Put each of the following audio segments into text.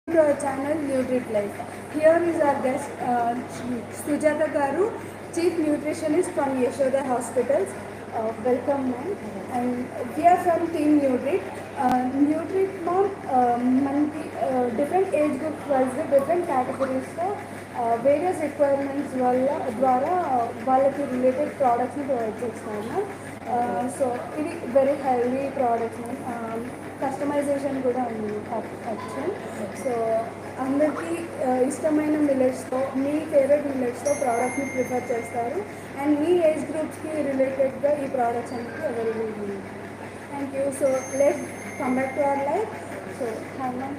To our channel Nutreatlife. Here is our guest Sujatha Garu, Chief Nutritionist from Yashoda Hospitals. Welcome, ma'am. And we are from Team Nutreat. Nutreat, ma'am, different age groups was different categories. So various requirements ద్వారా వాళ్ళకి related ప్రోడక్ట్స్ని provide చేస్తున్నాం ma'am. So ఇది very healthy products ma'am. Customization కూడా ఉంది option. So అందరికీ ఇష్టమైన మిల్లెట్స్తో మీ favourite మిల్లెట్స్తో ప్రోడక్ట్ని ప్రిఫర్ చేస్తారు అండ్ మీ ఏజ్ గ్రూప్స్కి రిలేటెడ్గా ఈ ప్రోడక్ట్స్ అనేది అవైలబుల్ ఉంది. Thank you. So let come back to our life. So hi ma'am.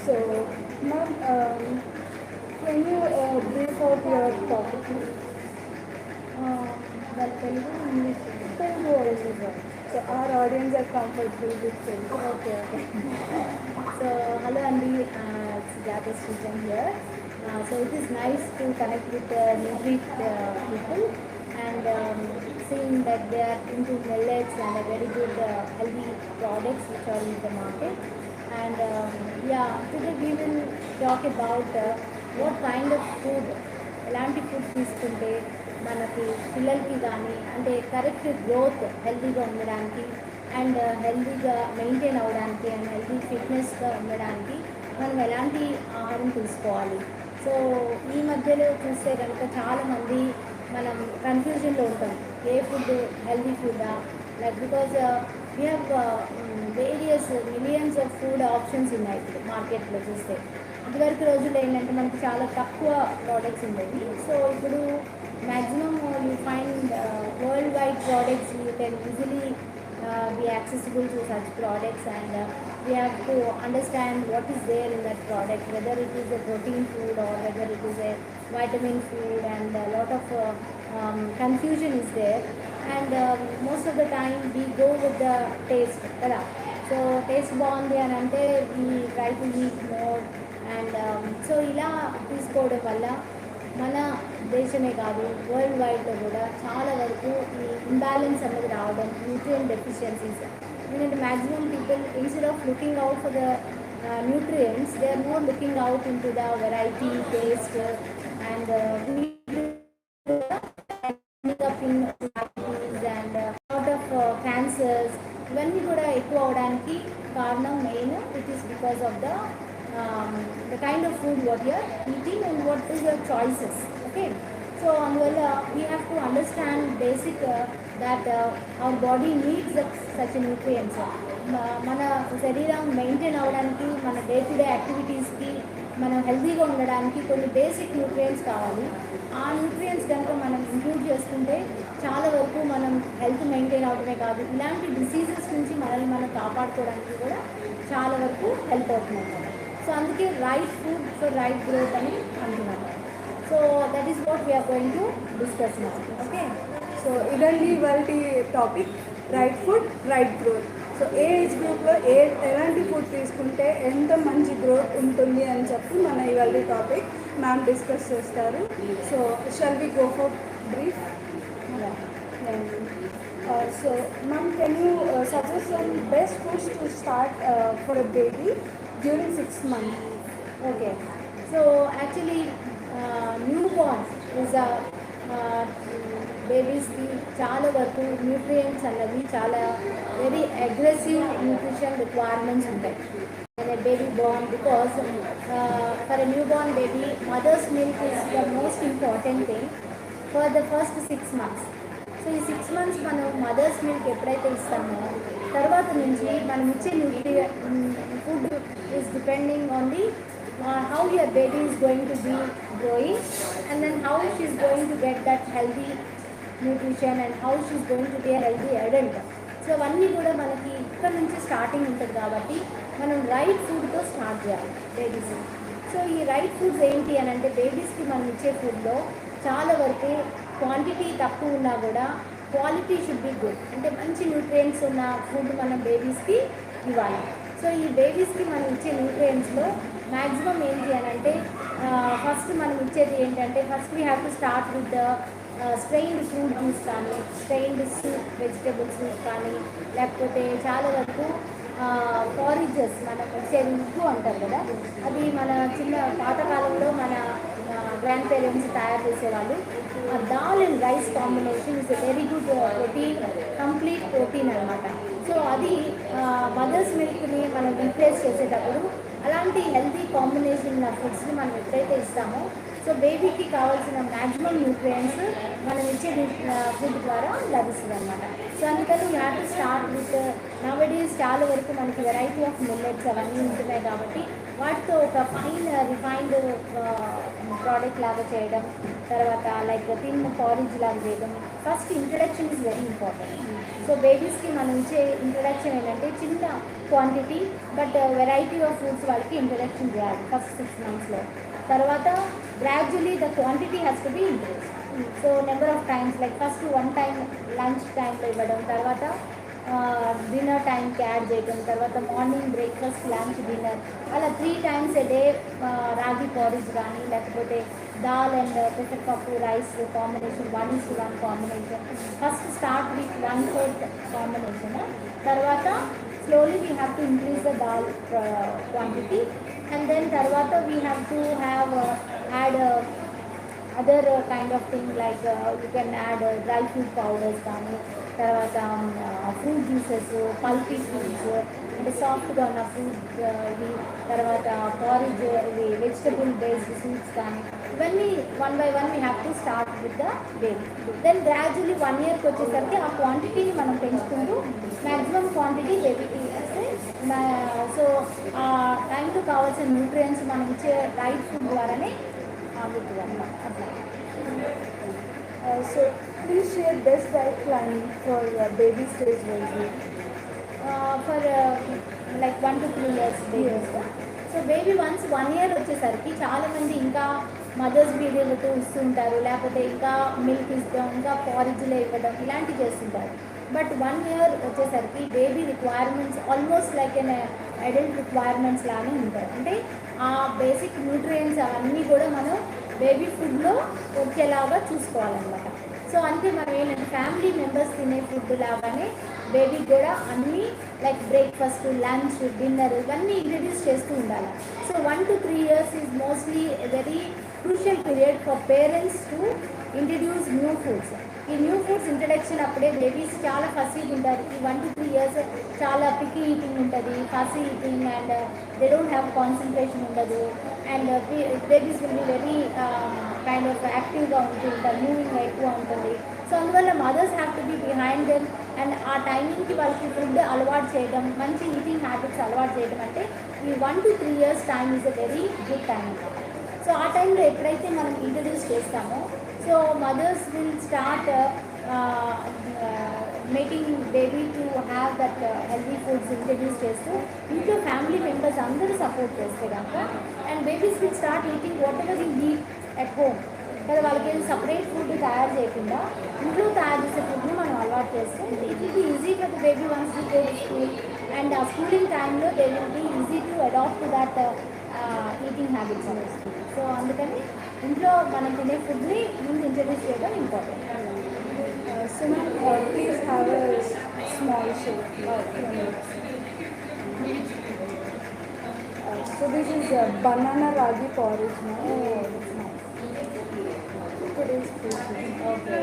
So ma'am, can you brief out your topic? Well, Telugu, English, Telugu also. So our audience are comfortable with Telugu. Okay. So hello Andy, Sujatha here. So it is nice to connect with the Nutreat people and seeing that they are into millets and a very good healthy products which are in the market. And today we will talk about what kind of food, elanti food తీసుకుంటే మనకి పిల్లలకి కానీ అంటే correct growth హెల్తీగా ఉండడానికి and హెల్తీగా maintain అవ్వడానికి and healthy ఫిట్నెస్గా ఉండడానికి మనం ఎలాంటి ఆహారం తీసుకోవాలి. సో ఈ మధ్యలో చూస్తే కనుక చాలామంది మనం కన్ఫ్యూజన్లో ఉంటాం, ఏ ఫుడ్ హెల్తీ ఫుడ్డా, like because we have various millions of food options ఉన్నాయి ఇప్పుడు మార్కెట్లో చూస్తే. ఇదివరకు రోజుల్లో ఏంటంటే మనకి చాలా తక్కువ ప్రోడక్ట్స్ ఉండేవి. సో ఇప్పుడు maximum you find worldwide products. You can easily be accessible to such products, and we have to understand what is there in that product, whether it is a protein food or whether it is a vitamin food, and a lot of confusion is there. And most of the time we go with the taste kada. So taste బాగుంది అని అంటే we try to eat more, and so ఇలా తీసుకోవడం వల్ల మన దేశమే కాదు world వైడ్లో కూడా చాలా వరకు ఈ ఇంబ్యాలెన్స్ అనేది రావడం, న్యూట్రియంట్ డెఫిషియన్సీస్. ఎందుకంటే maximum people instead of looking out for the nutrients, they are more looking out into the variety, taste and and lot of cancers ఇవన్నీ కూడా ఎక్కువ అవడానికి కారణం main it is because of the kind of food what you are eating and what is your choices. Okay, so we have to understand basic that our body needs such nutrients. మన శరీరం maintain అవ్వడానికి, మన day to day యాక్టివిటీస్కి, మనం హెల్తీగా ఉండడానికి కొన్ని basic nutrients కావాలి. ఆ న్యూట్రియంట్స్ కనుక మనం ఇంక్లూడ్ చేసుకుంటే చాలా వరకు మనం హెల్త్ మెయింటైన్ అవడమే కాదు, ఇలాంటి డిసీజెస్ నుంచి మనల్ని మనం కాపాడుకోవడానికి కూడా చాలా వరకు హెల్ప్ అవుతుంది అన్నమాట. సో అందుకే right food for right growth అని అంటున్నాను. So that is what we are going to discuss now. Okay, so ఇదండి ఇవాళ topic, right food right growth. So ఏ ఏజ్ గ్రూప్లో ఎలాంటి ఫుడ్ తీసుకుంటే ఎంత మంచి గ్రోత్ ఉంటుంది అని చెప్పి మన ఇవాళ టాపిక్ మ్యామ్ డిస్కస్ చేస్తారు. So shall we go for brief? So ma'am, can you suggest some best foods to start for a baby during 6 months? Okay, so actually newborn is a బేబీస్కి చాలా వరకు nutrients అన్నవి చాలా very aggressive nutrition requirements ఉంటాయి baby born, because for a newborn baby mother's milk is the most important thing for the first 6 months. So ఈ 6 months మనం mothers milk ఎప్పుడైతే ఇస్తామో తర్వాత నుంచి మనం ఇచ్చే food is depending on the how your baby is going to be growing, and then how she is going to get that healthy nutrition and how she is going to be a healthy adult. So అవన్నీ కూడా మనకి ఇక్కడ నుంచి starting ఉంటుంది కాబట్టి మనం right ఫుడ్తో start చేయాలి babies. So ఈ రైట్ ఫుడ్స్ ఏంటి అని అంటే, బేబీస్కి మనం ఇచ్చే ఫుడ్లో చాలా వరకు క్వాంటిటీ తక్కువ ఉన్నా కూడా క్వాలిటీ షుడ్ బి గుడ్. అంటే మంచి న్యూట్రియంట్స్ ఉన్న ఫుడ్ మనం బేబీస్కి ఇవ్వాలి. సో ఈ బేబీస్కి మనం ఇచ్చే న్యూట్రియంట్స్లో మ్యాక్సిమం ఏంటి అని అంటే, ఫస్ట్ మనం ఇచ్చేది ఏంటంటే, first we have to start with the strained fruit juice కానీ, స్ట్రెయిన్డ్ సూప్, వెజిటబుల్ సూప్ కానీ, లేకపోతే చాలా వరకు పారిజెస్ మనం ఇచ్చేది ఉప్పు అంటారు కదా, అది మన చిన్న పాతకాలంలో మన గ్రాండ్ పేరెంట్స్ తయారు చేసేవాళ్ళు. Dal and rice combination is very good protein, complete protein అనమాట. సో అది మదర్స్ మిల్క్ని మనం రీప్లేస్ చేసేటప్పుడు అలాంటి హెల్తీ కాంబినేషన్ ఫుడ్స్ని మనం ఎప్పుడైతే ఇస్తామో, సో బేబీకి కావాల్సిన మ్యాక్సిమం న్యూట్రియంట్స్ మనం ఇచ్చే ఫుడ్ ద్వారా లభిస్తుంది అనమాట. సో అందుకని you have to start with nowadays చాలా వరకు మనకి వెరైటీ ఆఫ్ మిల్లెట్స్ అవన్నీ ఉంటున్నాయి కాబట్టి వాటితో ఒక ఫైన్ రిఫైన్డ్ ప్రోడక్ట్ లాగా చేయడం, తర్వాత లైక్ థిన్ పారిజ్ లాగా చేయడం. First introduction is very important. So బేబీస్కి మనం ఇచ్చే ఇంట్రడక్షన్ ఏంటంటే చిన్న quantity but variety of foods వాళ్ళకి ఇంట్రడక్షన్ చేయాలి ఫస్ట్ 6 monthsలో. తర్వాత gradually the quantity has to be increase. So number of times like first 1 time lunch టైంలో ఇవ్వడం, తర్వాత డిన్నర్ టైంకి యాడ్ చేయడం, తర్వాత మార్నింగ్ బ్రేక్ఫాస్ట్, లంచ్, డిన్నర్, అలా 3 times a day రాగి పారిజ్ కానీ లేకపోతే దాల్ అండ్ పెసరపప్పు rice combination 1:1 combination. First start with 1/4 combination, తర్వాత slowly we have to increase the dal quantity, and then tarvata we have to have add other kind of thing like you can add dry fruit powders కానీ, తర్వాత fruit juices, pulpy fruits అంటే సాఫ్ట్గా ఉన్న fruit ఇవి, తర్వాత పారిజ్ ఇవి vegetable based fruits కానీ, ఇవన్నీ 1 by 1 we have to start with the baby. Then gradually 1 yearకి వచ్చేసరికి ఆ క్వాంటిటీని మనం పెంచుకుంటూ మ్యాక్సిమం క్వాంటిటీ బేబీకి ఇస్తే, సో ఆ టైంకి కావాల్సిన న్యూట్రియంట్స్ మనం ఇచ్చే రైట్ ఫుడ్ ద్వారానే ఆగుతుంది అన్నమాట. అట్లా. So please share best diet plan for baby stage baby. For like 1 to 3 years babies. So baby once 1 year వచ్చేసరికి చాలామంది ఇంకా మదర్స్ బీడీలతో ఇస్తుంటారు, లేకపోతే ఇంకా మిల్క్ ఇస్తాం, ఇంకా పారిజ్లో ఇవ్వడం ఇలాంటివి చేస్తుంటారు. బట్ 1 year వచ్చేసరికి baby requirements almost like an adult requirements లానే ఉంటాయి. అంటే ఆ బేసిక్ న్యూట్రియంట్స్ అవన్నీ కూడా మనం బేబీ ఫుడ్లో వచ్చేలాగా చూసుకోవాలన్నమాట. సో అంటే మనం ఏంటంటే ఫ్యామిలీ మెంబర్స్ తినే ఫుడ్ లాగానే బేబీకి కూడా అన్నీ లైక్ బ్రేక్ఫాస్ట్, లంచ్, డిన్నర్ ఇవన్నీ ఇంట్రడ్యూస్ చేస్తూ ఉండాలి. So 1 to 3 years is mostly very crucial period for parents to introduce new foods. ఈ న్యూ ఫుడ్స్ ఇంట్రడక్షన్ అప్పుడే బేబీస్ చాలా ఫసీగా ఉంటారు. ఈ 1 to 3 years చాలా పికీ ఈటింగ్ ఉంటుంది, fussy eating, and they don't have concentration ఉండదు, and babies will be very kind of యాక్టివ్గా ఉంటూ ఉంటారు, మూవింగ్ ఎక్కువ ఉంటుంది. సో అందువల్ల mothers have to be behind them, and ఆ టైమింగ్కి వాళ్ళకి ఫుడ్ అలవాటు చేయడం, మంచి ఈటింగ్ హ్యాబిట్స్ అలవాటు చేయడం. అంటే ఈ 1 to 3 years time is a very good time అన్నమాట. సో ఆ టైంలో ఎప్పుడైతే మనం ఇంట్రడ్యూస్ చేస్తామో, so mothers will start making baby to have that healthy foods introduce చేస్తూ ఇంట్లో ఫ్యామిలీ మెంబర్స్ అందరూ సపోర్ట్ చేస్తే కనుక, and babies will start eating whatever you eat at home కదా. వాళ్ళకి సపరేట్ ఫుడ్ తయారు చేయకుండా ఇంట్లో తయారు చేసే ఫుడ్ని మనం అలవాటు చేస్తే it will be easy for the baby once to go to school, and ఆ స్కూలింగ్ టైంలో they will be easy to adapt to that eating habits అనేది. సో అందుకని ఇంట్లో మనం తినే ఫుడ్ని ముందు ఇంట్రడ్యూస్ చేయడం important. So please have a small shake. So this is banana ragi porridge. No? Oh, that's nice. Today's food. Okay.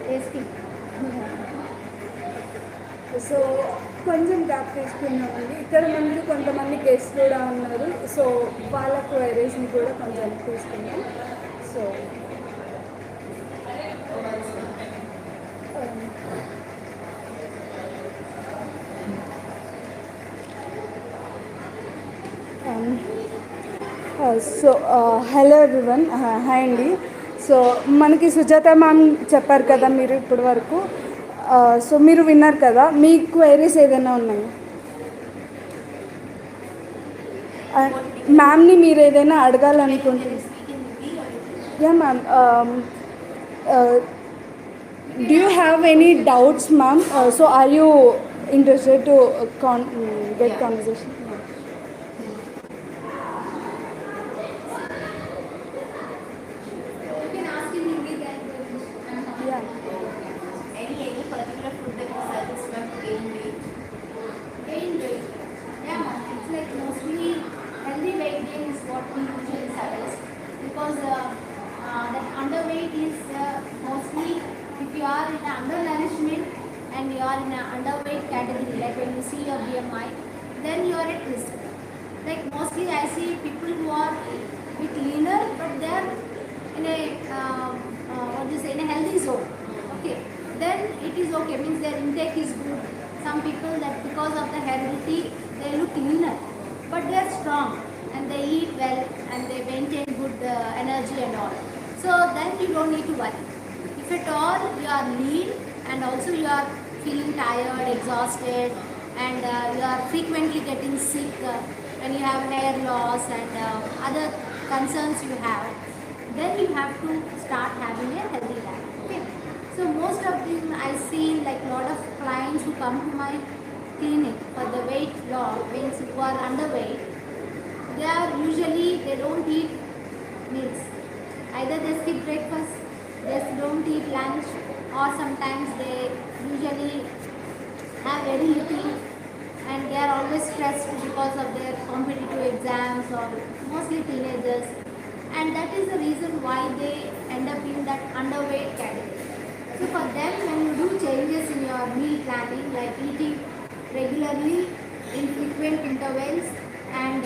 Tasty. So కొంచెం gap తీసుకున్నామండి. ఇక్కడ మనకి కొంతమంది గెస్ట్ కూడా ఉన్నారు, సో వాళ్ళ క్వైరీస్ని కూడా కొంచెం తీసుకున్నాం. So so hello everyone, hi అండి. సో మనకి సుజాత మ్యామ్ చెప్పారు కదా మీరు ఇప్పటి వరకు, సో మీరు విన్నారు కదా, మీ క్వైరీస్ ఏదైనా ఉన్నాయి మ్యామ్ని మీరు ఏదైనా అడగాలనుకుంటున్నారు? Yeah ma'am, do you have any doubts ma'am? So are you interested to get conversation? undernourishment and you are in an underweight category, like when you see your BMI, then you are at risk. Like mostly I see people who are bit leaner, but they are in a what do you say, in a healthy zone. Okay, then it is okay. Means their intake is good. Some people that because of the heredity they look leaner, but they are strong and they eat well and they maintain good energy and all. So then you don't need to worry. If at all you are lean and also you are feeling tired, exhausted, and you are frequently getting sick when you have hair loss and other concerns you have, then you have to start having a healthy diet. Okay. So most of them I see like lot of clients who come to my clinic for the weight loss, means who are underweight, they are usually they don't eat meals. Either they skip breakfast, they don't eat lunch, or sometimes they usually have very little and they are always stressed because of their competitive exams or mostly teenagers, and that is the reason why they end up in that underweight category. So for them, when you do changes in your meal planning, like eating regularly in frequent intervals and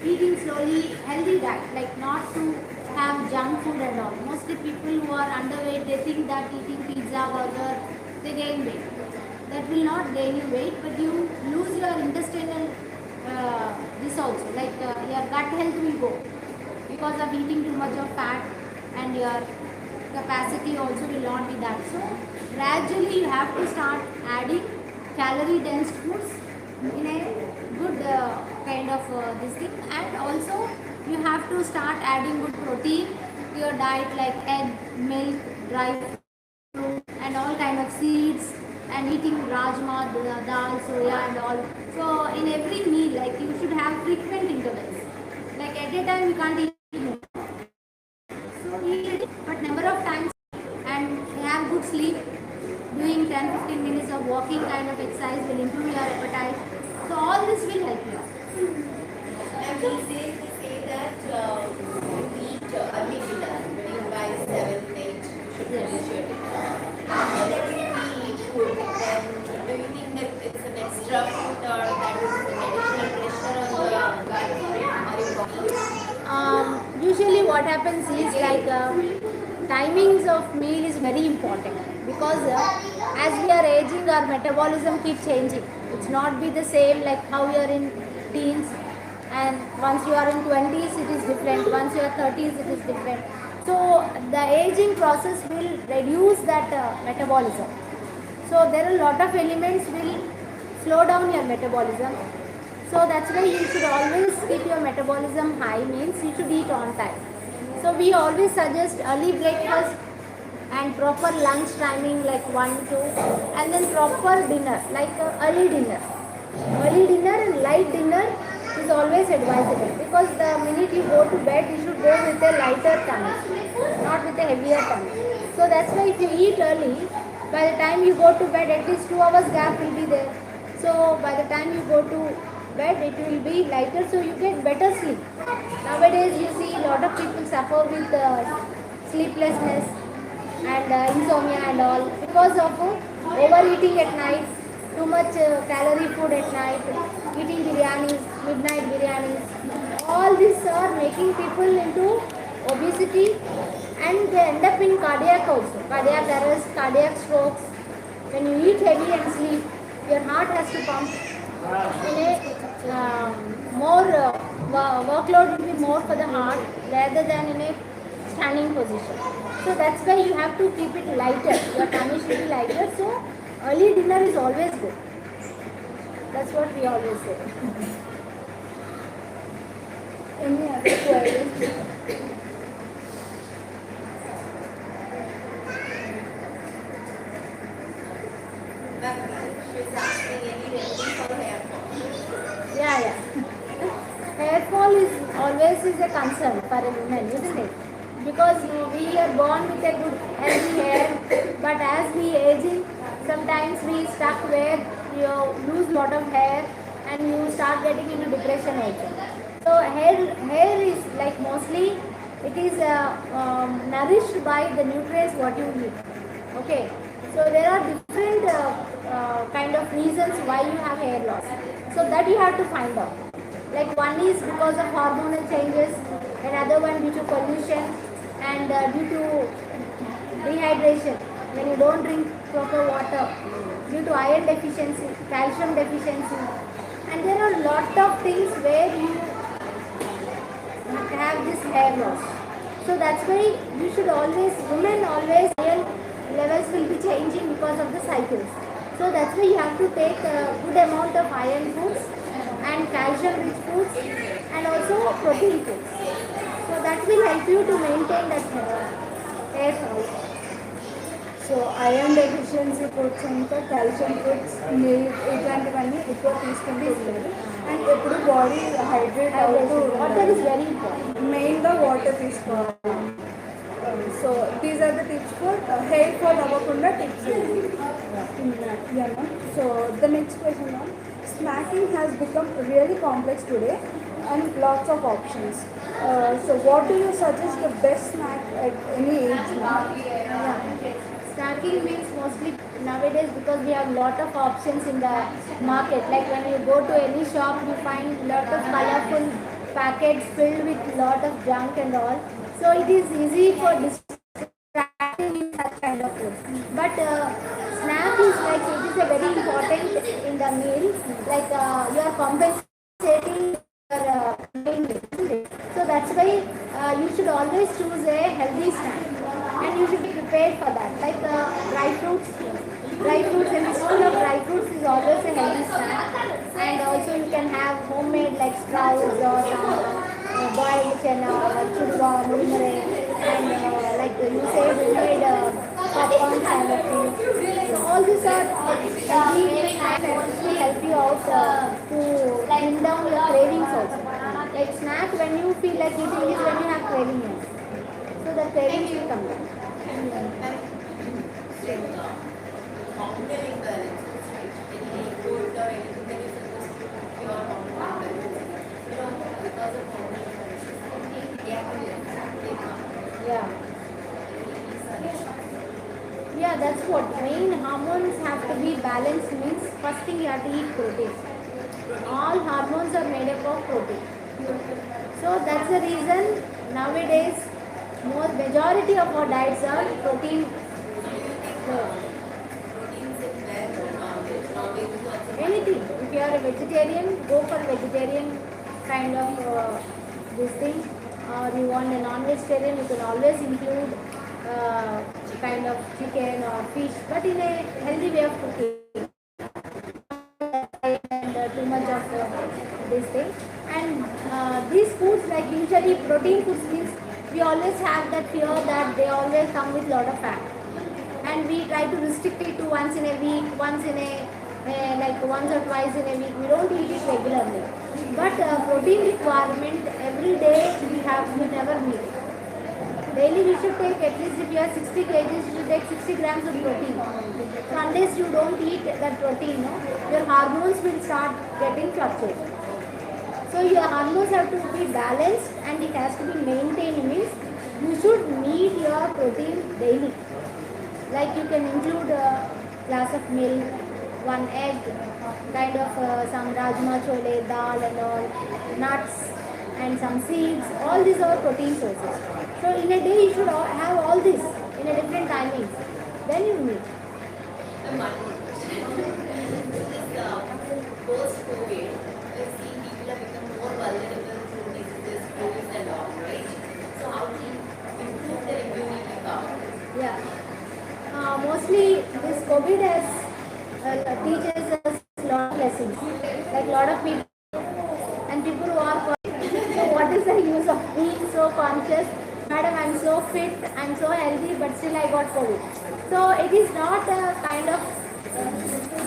eating slowly healthy diet, like not to have junk food and all. Mostly people who are underweight, they think that eating pizza, burger, they gain weight. That will not gain you weight, but you lose your intestinal this also, like your gut health will go because of eating too much of fat, and your capacity also will not be that. So gradually you have to start adding calorie dense foods in a good kind of this thing, and also you have to start adding good protein to your diet, like egg, milk, dry fruit and all kind of seeds, and eating rajma, dal, soya and all. So in every meal, like you should have frequent intervals, like at a time you can't eat more. So eat but number of times, and have good sleep. Doing 10-15 minutes of walking kind of exercise will improve your appetite. So all this will help you. And these days they say that you eat early dinner, meaning by 7, 8, you should finish your dinner. After that if we eat food, then do you think that it's an extra food or that is an additional pressure on the gut or your body? Usually what happens is like timings of meal is very important, because as we are aging our metabolism keeps changing. It's not be the same like how you are in teens, and once you are in 20s it is different, once you are 30s it is different. So the aging process will reduce that metabolism. So there are a lot of elements will slow down your metabolism. So that's why you should always keep your metabolism high, means you should eat on time. So we always suggest early breakfast and proper lunch timing like 1, 2, and then proper dinner like early dinner. Early dinner and light dinner is always advisable, because the minute you go to bed you should go with a lighter tummy, not with a heavier tummy. So that's why if you eat early, by the time you go to bed at least 2 hours gap will be there. So by the time you go to bed it will be lighter, so you get better sleep. Nowadays you see a lot of people suffer with sleeplessness and insomnia and all because of overeating at night, too much calorie food at night, eating biryanis, midnight biryanis. All these are making people into obesity, and they end up in cardiac also, cardiac arrest, cardiac strokes. When you eat heavy and sleep, your heart has to pump in a more workload will be more for the heart rather than in a standing position. So that's why you have to keep it lighter. Your tummy should be lighter. So early dinner is always good. That's what we always say. Any other queries? She's asking any remedy for hair fall. Yeah. Hair fall is always is a concern for a woman, isn't it? Because we are born with a good healthy hair, but as we aging, sometimes we stuck where you lose lot of hair and you start getting into depression also. So hair is like mostly it is nourished by the nutrients what you eat. Okay, so there are different kind of reasons why you have hair loss. So that you have to find out. Like one is because of hormonal changes, another one due to pollution, and due to dehydration when you don't drink proper water, due to iron deficiency, calcium deficiency, and there are a lot of things where you have this hair loss. So that's why you should always, women always, iron levels will be changing because of the cycles. So that's why you have to take a good amount of iron foods and calcium rich foods and also protein foods. So that will help you to maintain that hair fall. So iron deficiency foods ఇంకా calcium foods milk ఇట్లాంటివన్నీ ఎక్కువ తీసుకుంటూ ఉంటారు and ఎప్పుడు body hydrate అవుతూ water is very important. మెయిన్గా water తీసుకోవాలి. So these are the tips for hair fall అవ్వకుండా tips. So the next question ma'am, snacking has become really complex today and lots of options. So what do you suggest the best snack at any age now? Snacking means mostly nowadays because we have lot of options in the market. Like when you go to any shop, you find lot of colorful packets filled with lot of junk and all. So it is easy for distracting in such kind of food. But snack is like it is a very important in the meal. Like you are compensating your so that's why you should always choose a healthy snack. And you should be prepared for that. Like dry fruits, and a spoon of dry fruits is always a healthy snack. And also you can have homemade like sprouts or some boiled chana, like churga, murmure, and like you say homemade popcorn kind of thing. So all these are healthy snacks and will help you out to bring down your cravings also. Like snack when you feel like eating is when you have craving. So the cravings will come down. Hormonal imbalances, right? Any food or anything that is supposed to cure hormonal imbalances, because of hormonal imbalances, they come. Yeah. Yeah, that's what. Main hormones have to be balanced means first thing you have to eat protein. All hormones are made up of protein. So that's the reason nowadays majority of our diets are protein. Anything. If you are a vegetarian, go for vegetarian kind of this thing. Or you want a non-vegetarian, you can always include kind of chicken or fish, but in a healthy way of cooking. And too much of this thing. And these foods, like usually protein foods means we always have that fear that they always come with lot of fat. And we try to restrict it to once in a week, once in a like once or twice in a week. We don't eat it regularly. But protein requirement every day we never meet. Daily we should take at least if you are 60 kgs, you should take 60 grams of protein. So unless you don't eat that protein, your hormones will start getting fluctuated. So your hormones have to be balanced and it has to be maintained means you should meet your protein daily. Like you can include a glass of milk, one egg, kind of some rajma chole, dal and all, nuts and some seeds. All these are protein sources. So in a day you should have all this in a different timings. Then you meet. Post-COVID, we've seen people have become more vulnerable to diseases, colds and all, right? So how do you improve their immunity power? Yeah. Mostly this COVID has teaches us a lot of lessons. Like a lot of people and people who are so what is the use of being so conscious? Madam, I'm so fit, I'm so healthy, but still I got COVID. So it is not a kind of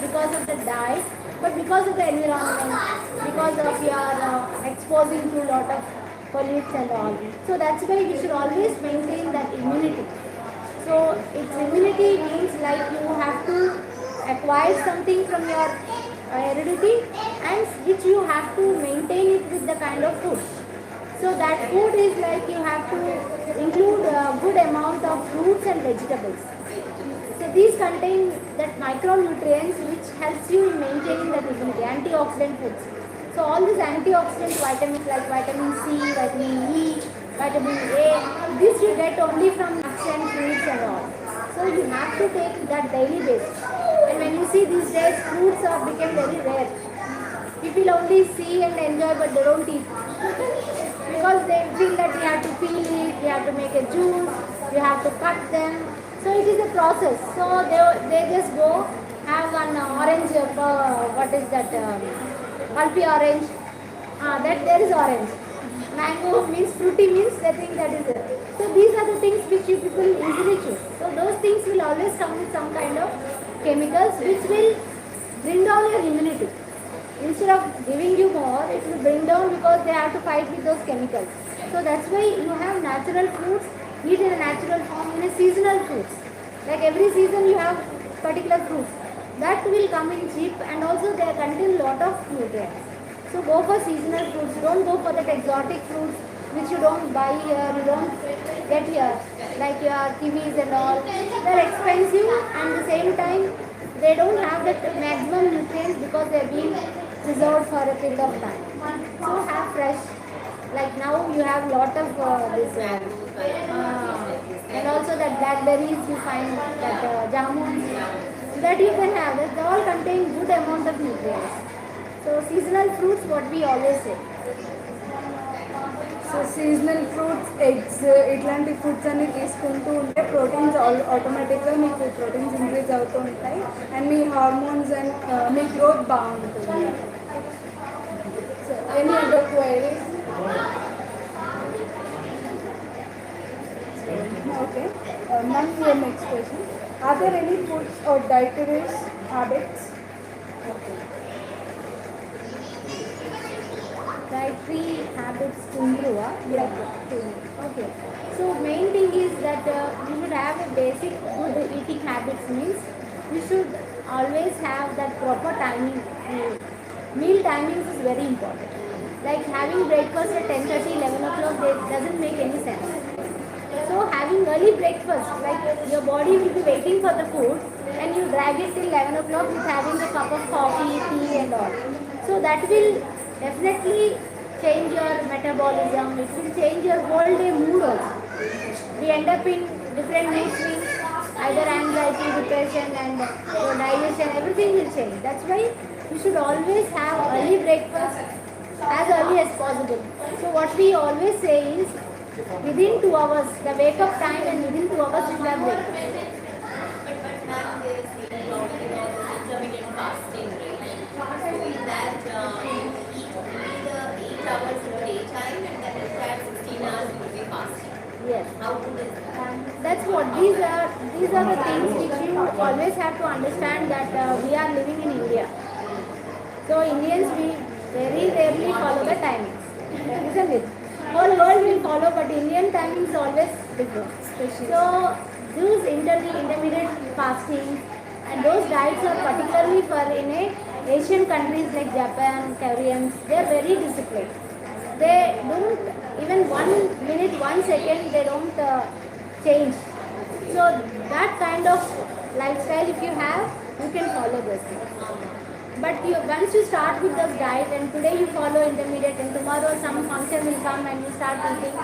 because of the diet, but because of the environment, because of your exposing to a lot of pollutes and all. So that's why we should always maintain that immunity. So its immunity means like you have to acquire something from your heredity and which you have to maintain it with the kind of food. So that food is like you have to include a good amount of fruits and vegetables. So these contain that micronutrients which helps you in maintaining that immunity, antioxidant foods. So all these antioxidant vitamins like vitamin C, vitamin E, vitamin A, this you get only from nuts and fruits and all. So you have to take that daily basis. And when you see these days, fruits have become very rare. People only see and enjoy, but they don't eat because they feel that you have to peel it, you have to make a juice, you have to cut them. So it is a process. So they just go have an orange. What is that? Pulpy orange. That there is orange. Mango means fruity means they think that is it. So these are the things which you people easily choose. So those things will always come with some kind of chemicals which will bring down your immunity. Instead of giving you more, it will bring down because they have to fight with those chemicals. So that's why you have natural fruits, eat in a natural form, in a seasonal fruits. Like every season you have particular fruits. That will come in cheap and also they contain lot of nutrients. So go for seasonal fruits. Don't go for that exotic fruits which you don't buy here, you don't get here. Like your kiwis and all. They're expensive and at the same time they don't have that maximum nutrients because they're being preserved for a period of time. So have fresh. Like now you have lot of this and also that blackberries you find that jamuns that you can have. They all contain good amount of nutrients. So seasonal fruits, what we always say. So seasonal fruits eggs ఇట్లాంటి foods అన్ని తీసుకుంటూ ఉంటే proteins ఆటోమేటిక్గా మీకు proteins increase అవుతూ ఉంటాయి and మీ hormones and మీ గ్రోత్ బాగుంటుంది. So any other queries? Okay. Ma'am, your next question. Are there any foods or dietary habits? Okay. Dietary habits to improve. Okay. So main thing is that you should have a basic good eating habits means you should always have that proper timing. Meal timings is very important. Like having breakfast at 10:30, 11 o'clock, that doesn't make any sense. So having early breakfast, like your body will be waiting for the food and you drag it till 11 o'clock with having a cup of coffee, tea and all. So that will definitely change your metabolism, it will change your whole day mood also. We end up in different mood swings, either anxiety, depression and digestion, everything will change. That's why you should always have early breakfast as early as possible. So what we always say is within 2 hours, the wake up time and within 2 hours you have breakfast. But ma'am, there is intermittent fasting, right? So in that, eat only the 8 hours in the daytime and then entire 16 hours you will be fasting. Yes. How good is that? That's what these are the things which you always have to understand that we are living in India. So Indians we very rarely follow the timings, isn't it? Whole world will follow, but Indian timing is always different. So those intermittent fasting and those diets are particularly for in Asian countries like Japan, Koreans. They are very disciplined. They don't even 1 minute, 1 second they don't change. So that kind of lifestyle if you have, you can follow this. But once you start with the diet and today you follow intermediate and tomorrow some function will come and you start eating,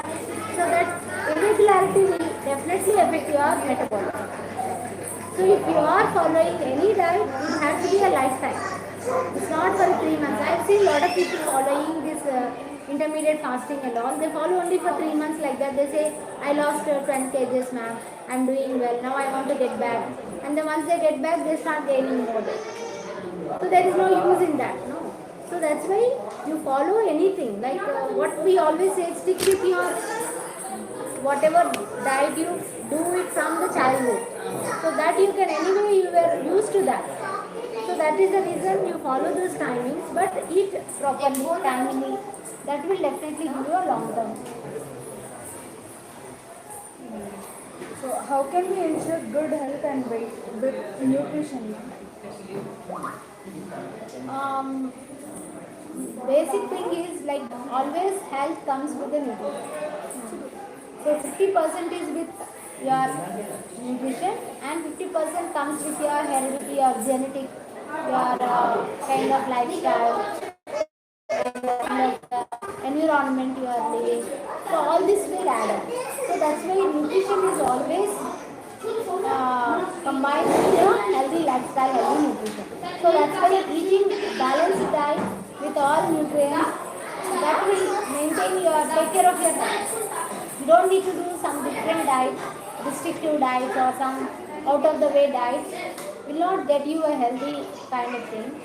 so that irregularity will definitely affect your metabolism. So if you are following any diet, it has to be a lifetime. It's not for 3 months. I've seen a lot of people following this intermediate fasting and all. They follow only for 3 months like that. They say, I lost 20 kgs ma'am, I'm doing well, now I want to get back. And then once they get back, they start gaining more. So there is no use in that, no. So that's why you follow anything. Like what we always say, stick with your whatever diet you do it from the childhood. So that you can anyway you were used to that. So that is the reason you follow those timings, but eat properly, timely. That will definitely give you a long term. So how can we ensure good health and weight with nutrition? Basic thing is like always health comes with the nutrition. So 50% is with your nutrition and 50% 50% comes with your heredity or genetic, your kind of lifestyle, kind of environment you are living. So all this will add up. So that's why nutrition is always combined with a healthy lifestyle, healthy nutrition. So that's why eating balanced diet with all nutrients, that will maintain your, take care of your health. You don't need to do some different diets, restrictive diets or some out of the way diets. Will not get you a healthy kind of thing.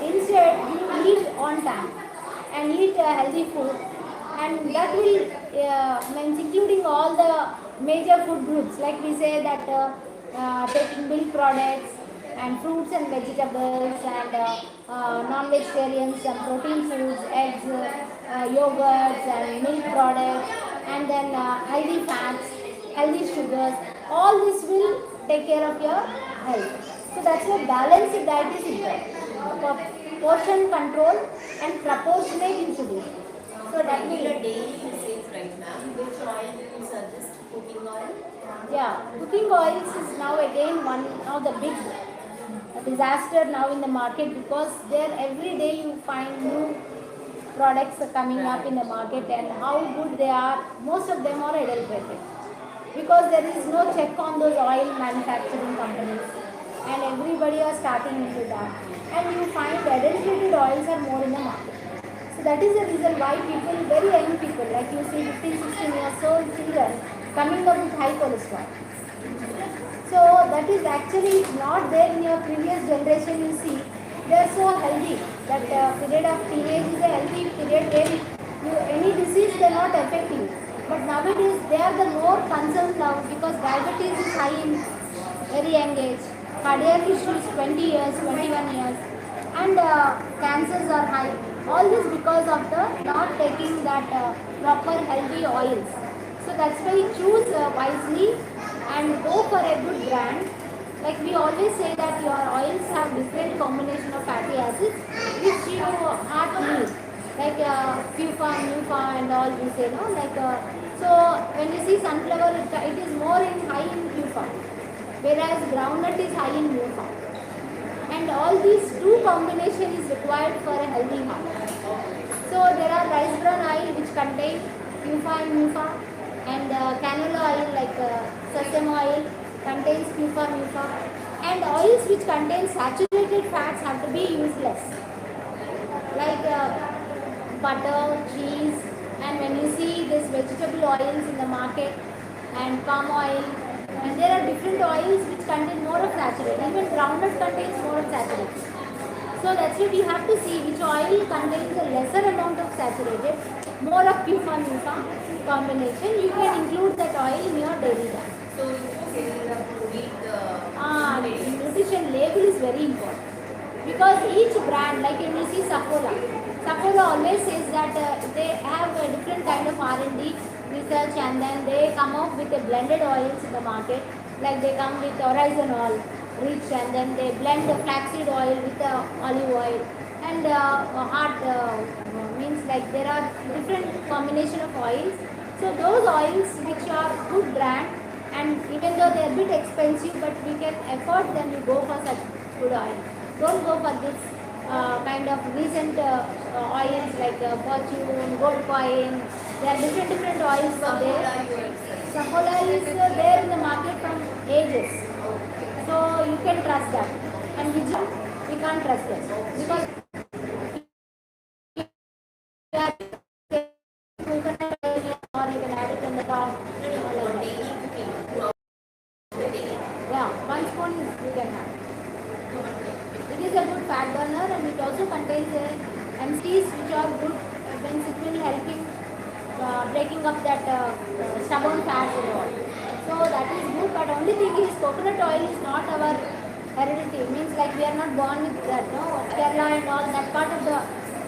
Instead, you eat on time and eat healthy food, and that will means including all the major food groups, like we say that taking milk products and fruits and vegetables and non-vegetarians and protein foods, eggs, yogurts and milk products, and then healthy fats, healthy sugars. All this will take care of your health. So that's why balanced diet is important. Portion control and proportionate introduction. So that will regular daily usage right now. Which oil you will suggest? Cooking oil? Yeah, cooking oils is now again one of the big disaster now in the market, because there every day you find new products are coming up in the market, and how good they are, most of them are adulterated, because there is no check on those oil manufacturing companies, and everybody are starting into that, and you find adulterated oils are more in the market. So that is the reason why people, very young people, like you see 15, 16 years old children coming up with high cholesterol. So that is actually not there in your previous generation. You see, they are so healthy. That period of teenage is a healthy period where any disease cannot affect you. But nowadays they are the more concerned now, because diabetes is high in very young age, cardiac issues 20 years, 21 years, and cancers are high. All this because of the not taking that proper healthy oils. So that's why choose wisely and go for a good brand. Like we always say that your oils have different combination of fatty acids which you heart need. Like PUFA, NUFA and all we say, no? Like so when you see sunflower, it is more in high in PUFA, whereas groundnut is high in NUFA. And all these two combination is required for a healthy heart. So there are rice bran oil which contain PUFA and NUFA, and canola oil like sesame oil contains PUFA, NUFA, and oils which contain saturated fats have to be used less, like butter, cheese, and when you see this vegetable oils in the market and palm oil, and there are different oils which contain more of saturated. Even groundnut contains more of saturated. So that's why we have to see which oil contains a lesser amount of saturated, more of PUFA NUFA combination. You can include that oil in your daily diet. So you have to read the Nutrition label is very important, because each brand, like when you see Saffola always says that they have a different kind of R&D research, and then they come up with a blended oils in the market. Like they come with horizon oil rich, and then they blend the flaxseed oil with the olive oil, and means like there are different combination of oils. So those oils which are good brand, and even though they are a bit expensive, but we can afford, then you go for such good oil. Don't go for this kind of recent oils like Fortune, Gold Coin. There are different oils for there. Saffola is there in the market from ages. So you can trust that. And Vijay, we can't trust them. Because coconut oil, or you can add it on the top. Yeah, 1 spoon you can have. It is a good fat burner, and it also contains MCs which are good, when it will help in breaking up that stubborn fats and all. So that is good, but only thing is coconut oil is not our heredity. Means like we are not born with that, no? Kerala and all that part of the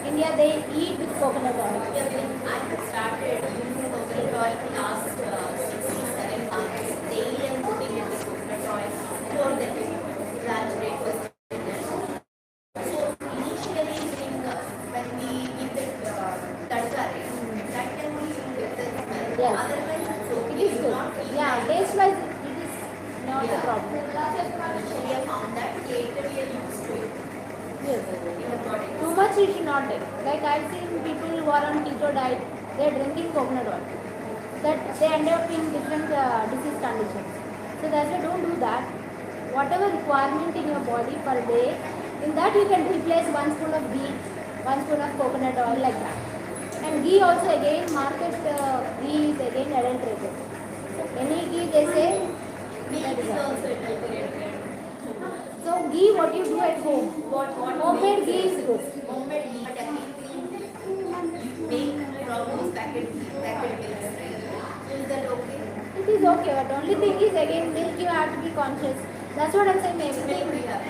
India, they eat with coconut oil. I have started using coconut oil for last 6 to 7 months. Daily I'm putting in the coconut oil for the exaggerate was so initially when we give it tadka, that time we get the smell. Yes. Otherwise it's okay. It is good. Yeah, taste wise it is not a problem. we have found that later we are used to it Yes. in the product. Too much you should not take. Like I've seen people who are on keto diet, they're drinking coconut oil. That they end up in different disease conditions. So that's why don't do that. Whatever requirement in your body per day, in that you can replace 1 spoon of ghee, 1 spoon of coconut oil like that. And ghee also again, market ghee is again adulterated. Any ghee they say, that is all. Also adulterated. So ghee what you do at home. Homemade ghee is good. Homemade ghee, but make from those packet milks, right? So is that okay? It is okay, but only thing is again milk you have to be conscious. That's what I'm saying. Milk we Everything. have.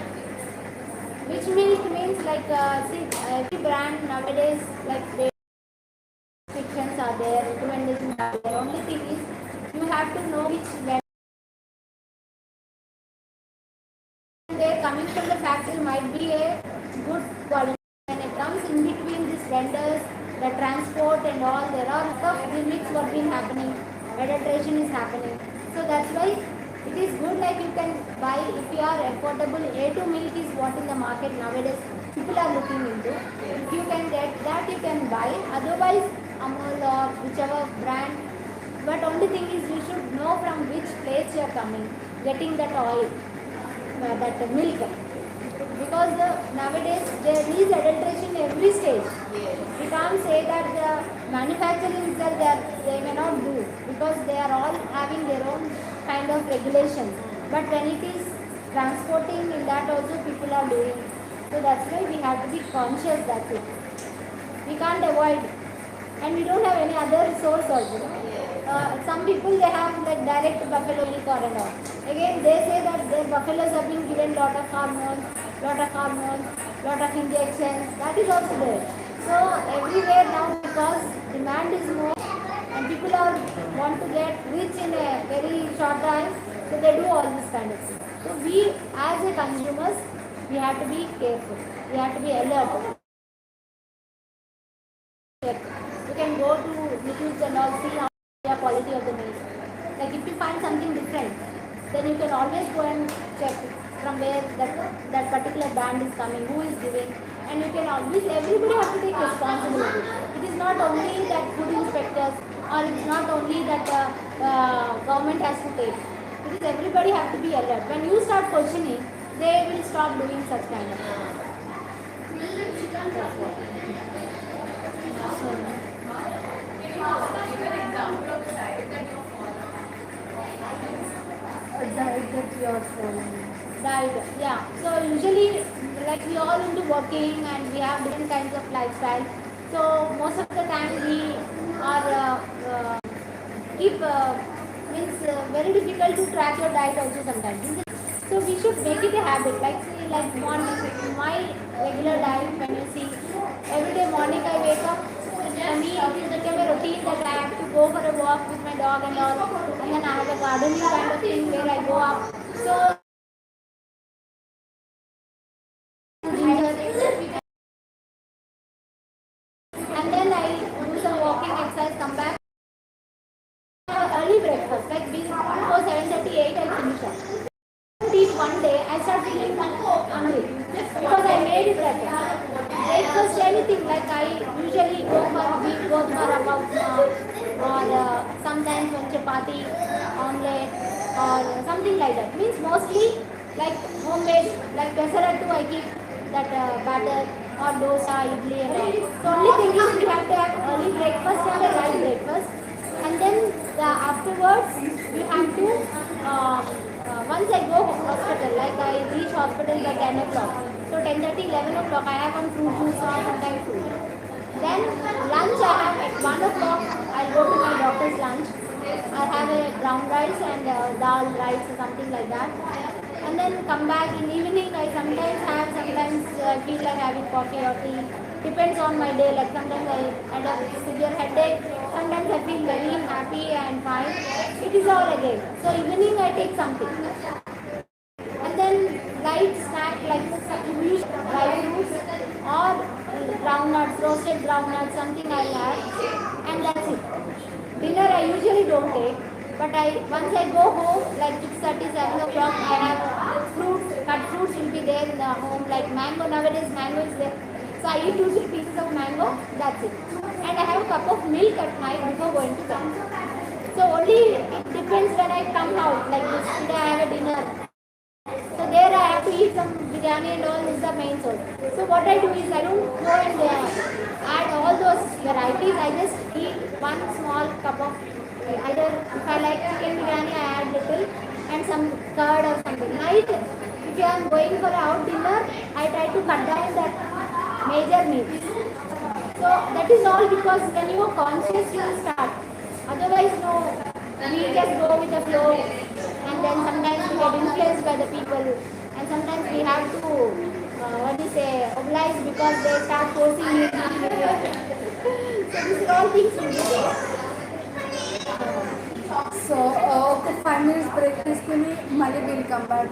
Which milk means like see every brand nowadays like they restrictions are there, recommendations are there. Only thing is you have to know which vendor they're coming from the factory might be a good quality. When it comes in between these vendors, the transport and all, there are stuff gimmicks what been happening, adulteration is happening. So that's why it is good like you can buy if you are affordable. A2 milk is what in the market nowadays people are looking into. If you can get that you can buy. Otherwise Amul or whichever brand. But only thing is you should know from which place you are coming, getting that oil, that milk. Because nowadays there is adulteration every stage. Yes. We can't say that the manufacturing itself they may not do because they are all having their own kind of regulations. But when it is transporting in that also people are doing. So that's why we have to be conscious, that's it. We can't avoid. And we don't have any other source also. Some people they have like direct buffalo milk or and all. Again they say that their buffaloes have been given lot of hormones, lot of injections. That is also there. So everywhere now because demand is more and people are want to get rich in a very short time, so they do all this kind of things. So we as a consumers we have to be careful. We have to be alert. You can go to YouTube and all see how the quality of the milk. Like if you find something different, then you can always go and check from where that particular brand is coming, who is giving, and you can always everybody has to take responsibility. It is not only that food inspectors or it's not only that government has to take. It is everybody have to be alert. When you start questioning, they will stop doing such kind of things. That's what. Diet that you are following. Diet, yeah. So usually, like we all into working and we have different kinds of lifestyle. So most of the time we are keep means very difficult to track your diet also sometimes. So we should make it a habit. Like say like morning, my regular diet when you see every day morning I wake up. For me, it is become a routine that I have to go for a walk with my dog and all, and then I have a gardening kind of thing where I go up. So and then I do some walking exercise, come back. Early breakfast, like before 7:38, I finish up. Eat one day, I start feeling hungry because I made it that way. Breakfast, anything like I usually go for wheat goes for about or sometimes one chapati, omelette or something like that. Means mostly like homemade, like pesarattu I keep that batter or dosa, idli and all. So only thing is we have to have early breakfast and a light breakfast, and then afterwards you have to once I go hospital, like I reach hospital by 10 o'clock. So 10:30, 11 o'clock I have one fruit juice or sometimes food. Then lunch I have at 1 o'clock I go to my doctor's lunch. I have a brown rice and dal rice or something like that. And then come back in evening I sometimes I feel like having coffee or tea. Depends on my day, like sometimes I end up with severe headache, sometimes I feel very happy and fine. It is all again. So evening I take something. And then light snack like dry fruits or groundnuts, roasted groundnuts, something I have, and that's it. Dinner I usually don't take, but once I go home like 6:30, 7 o'clock I have the home, like mango. Nowadays mango is there, so I eat 2-3 pieces of mango, that's it. And I have a cup of milk at night before going to bed. So only it depends when I come out, like this today I have a dinner. So there I have to eat some biryani and all, is the main source. So what I do is I don't go and add all those varieties. I just eat one small cup of either, if I like chicken biryani I add little and some curd or something. Night if you are going for out dinner, I try to cut down that major meals. So that is all because when you are conscious you will start. Otherwise no, we just go with the flow, and then sometimes we get influenced by the people, and sometimes we have to oblige because they start forcing you to do it. So these are all things we do. So, okay, 5 minutes break తీసుకుని మళ్ళీ we'll come back.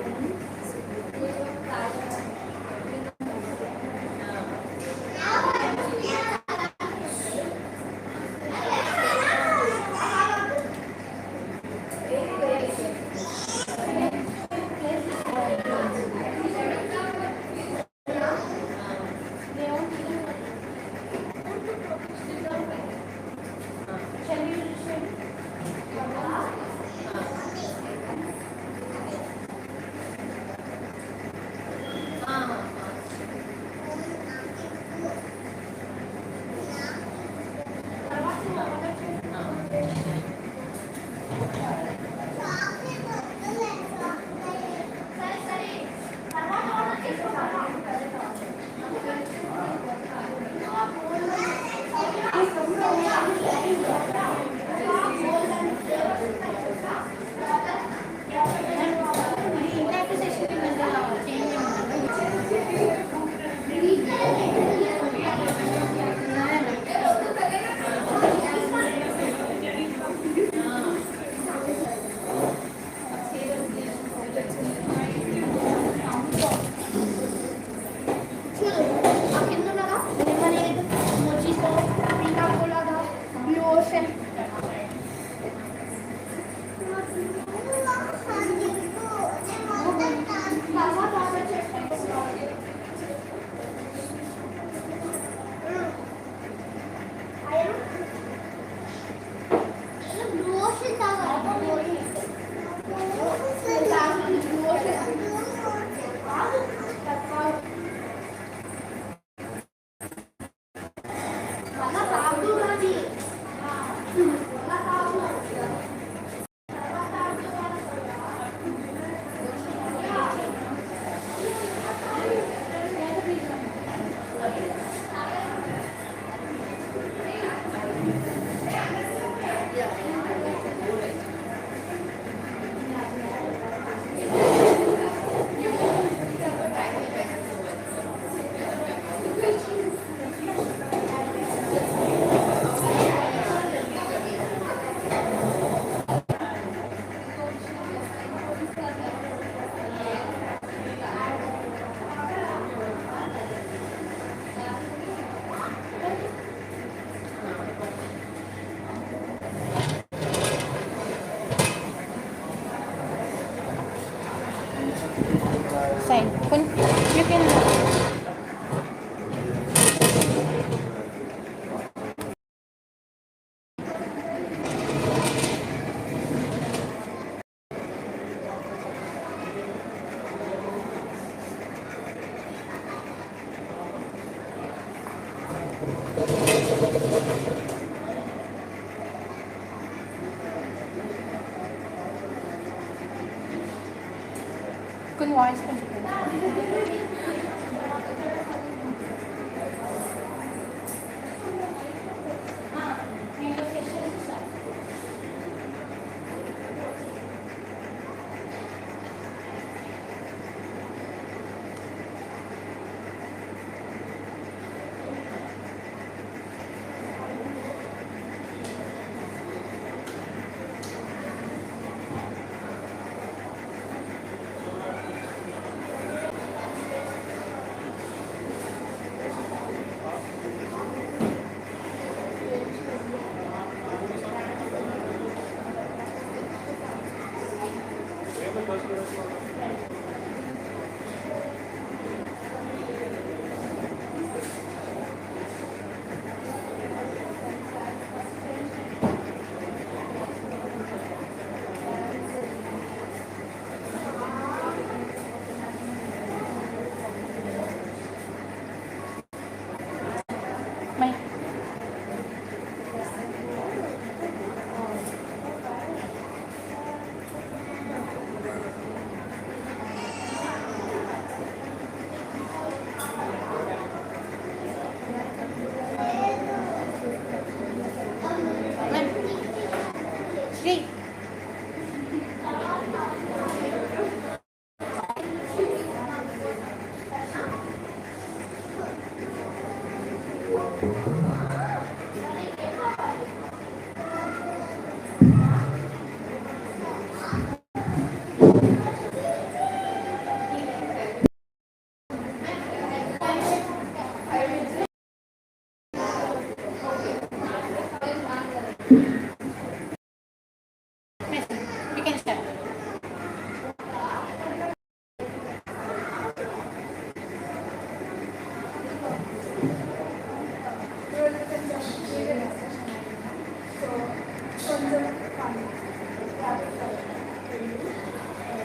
Fine. You can. Good voice.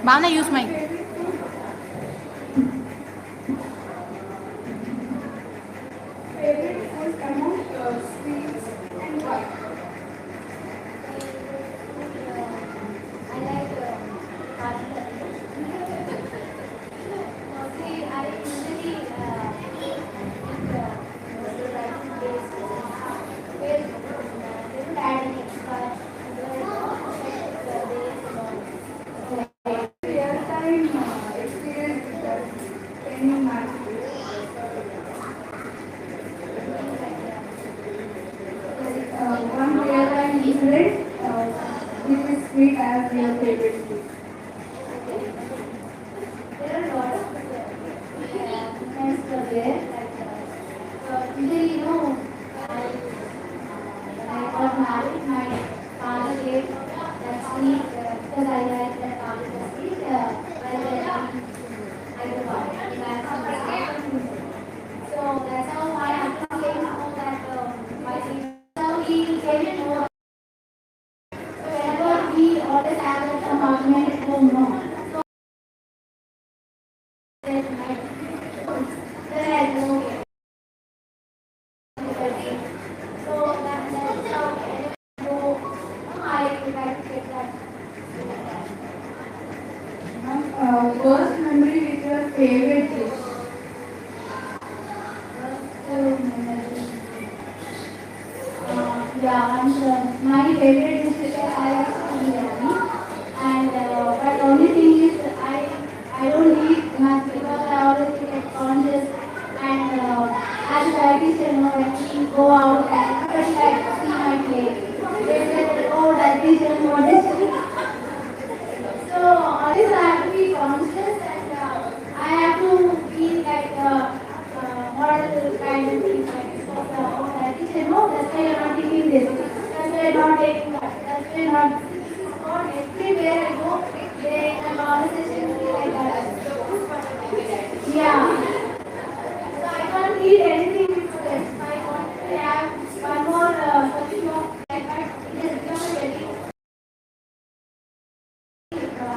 Bhavna, use mic. Favorite food among sweets and white. I like pasta. Mostly, I usually eat mostly rice-based with little add an extra sugar and all, the dates and all. Real-time experience with that. Any magic. One real-time incident, which is sweet as your favorite food. There are a lot of friends there. Usually, when I got married, my father gave that sweet because I like that father sweet. I don't know. So that's how my husband came to know that my sweet. So he came to know. So whenever we always have that some argument at home, no. Then I go. So that's how I like to get that. Worst memory with your favorite dish. My favorite dish is I like biryani, and but only thing is I don't eat much because I always get conscious and as a dietitian, when we go out and everybody likes to see my plate. They say, "Oh, dietitian, what is it?" So always I have to be conscious and I have to be like model kind of thing. Like, oh, no, that's why you're not eating this. That's why you're not taking that. That's why you're not. So everywhere I go, they in a conversation be like that. Yeah. So I can't eat anything before this. I want to have one more something more like that. It has become a very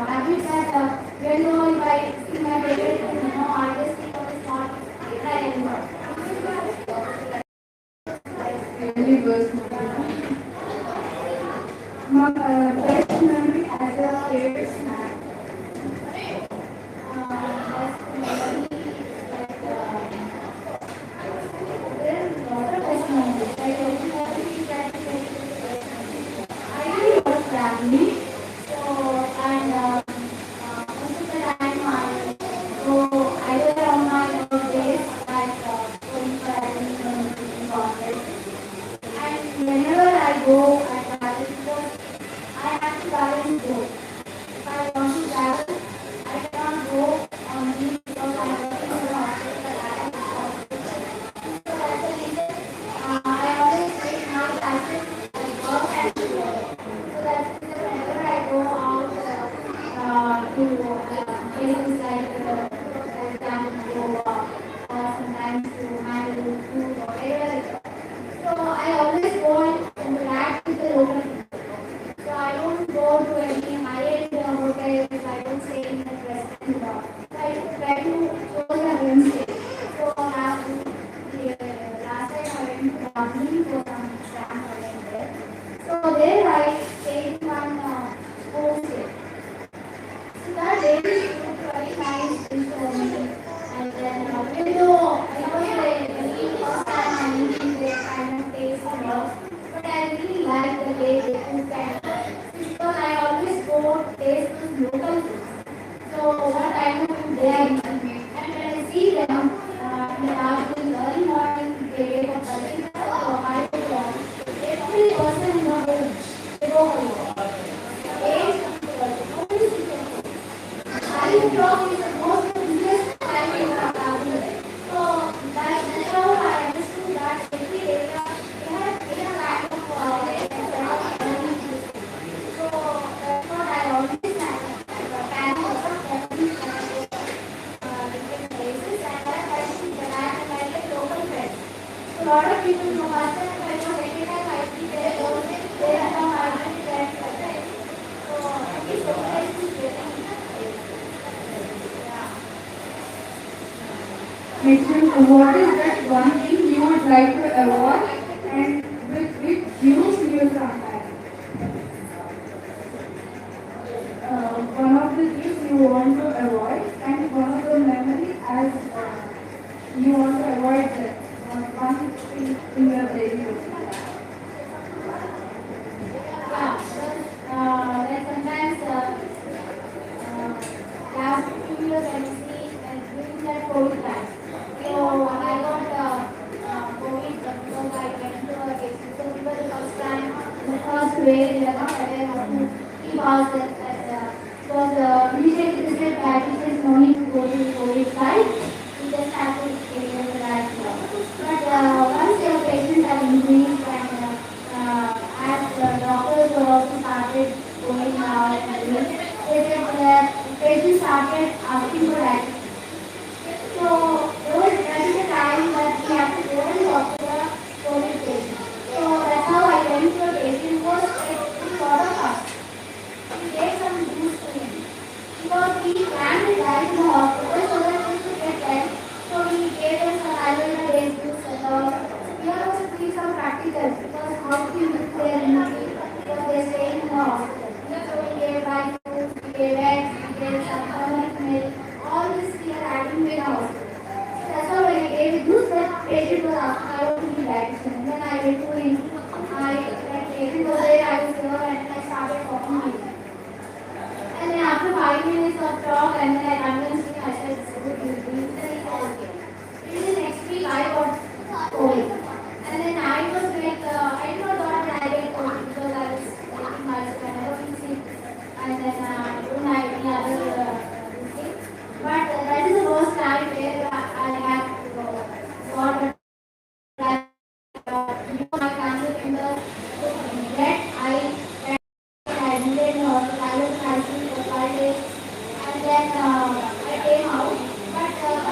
habit that even though if I see my favorite food, I just think of it's not try anymore. Really worst memory. Best memory as your favorite snack. Best memory, like there's a lot of best memories. Like everybody tries to make it best memory. I really love family. So and most of the time I go either on my days like going for academic conference. And whenever I go, I travel because I have to balance both. If I want to travel, I cannot go on leave because I am working in the hospital that I am responsible. So that's the reason I always take my classes at work and school. So that's the reason whenever I go out to places like, for example, Goa or sometimes to Mangalore, Coorg or wherever. So I always go and interact with the local people. So I don't go to any high-end hotels. I don't stay in the restaurant. So I try to go to the homestay. So last time I went to Darjeeling for some exam I went there. So there I stayed in one homestay. So that really is very nice thing for me. And then even though because the very first time I'm eating their kind of taste and all, but I really like the way they cook and because I always go taste those local foods. So what I know they are eating. And when I see them in the afternoon, early morning, they wake up early, so 5 o'clock. Every person in the home, they go home. 8 nobody is eating. 5 o'clock is the most busiest time in our garden. So that's how I understood that every area they have kind of early food. So that's what I always like. Planning of different places and I try to interact and I get local friends. So a lot of people know us and I know every time I see their own, they are now my friends like that. So it is so nice to get Next one, what is that one thing you would like to avoid and with which juice you will compare? One of the things you want to avoid and one of the memory as you want to avoid that one thing in your daily routine. Yeah, like sometimes last 2 years I see during that COVID time. So I got COVID because I went to a case. So it was the first time, the first wave, we are not aware how to keep ourselves. Because initially they said that it is no need to go to the COVID side. We just have to take the right job. But once your patients have increased and as doctors were also started going out and doing, they said that patients started asking for diet. So that is the time that we have to go and talk to the COVID patient. So that's how I went to a patient was a lot of us. We gave some juice to him because we planned to die in the hospital so that we could get well. So we gave them some ayurveda based juice and all. We are also doing some practicals because how to live their immunity because they are staying in the hospital. So we gave dry fruits, we gave eggs, we gave some turmeric milk. All this we are adding to the hospital. So that's how when I gave the juice, that patient was asking, I want to be dietitian. And then I went to him. That patient was there, I was there, and I started talking to him. And then after 5 minutes of talk, and then I convinced him, I said, it's a good news. Then he said, okay. Within the next week, I got COVID. And then I was like, I did not thought that I get COVID because I was taking myself, I never been sick. And then I don't have any other thing. But that is the first time where I have got a my family members that I admitted in hospital. I was in ICU for 5 days, and then I came out. But